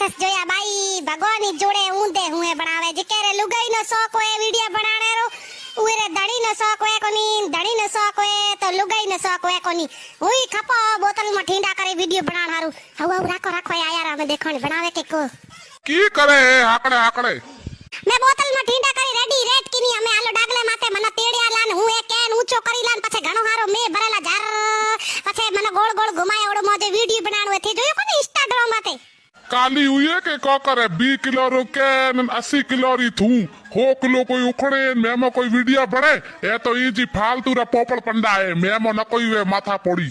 reels જોયા બાઈ ભગવાનની જોડે ઊંધે હુંએ બનાવે જે કેરે લુગાઈનો શોખ હોય વિડિયો બનાણેરો ઉરે દડીનો શોખ હોય કોની દડીનો શોખ હોય તો લુગાઈનો શોખ હોય કોની હુઈ ખપો બોતલમાં ઠીંડા કરી વિડિયો બનાણ હારું હવે રાખો યાર અમે દેખણ બનાવે કે કો કી કરે આકડે આકડે મે બોતલમાં ઠીંડા કરી રેડી રેટ કીની અમે આલો ડાગલે માથે મને તેડિયા લાન હું એ કેન ઊંચો કરી લાન પછી ઘણો હારો મે ભરેલા જાર પછી મને ગોળ ગોળ ઘુમાય ઓડો મોજે વિડિયો બનાણો થી જોયો કોની ઇન્સ્ટાગ્રામ માથે काली हुई है कि को करे 20 किलो रो कैन 80 किलो री थू 100 किलो कोई उखड़े मेमो कोई वीडियो बड़े ये तो ये जी फालतू रा पोपड़ पंडा है मेमो न कोई वे माथा पोड़ी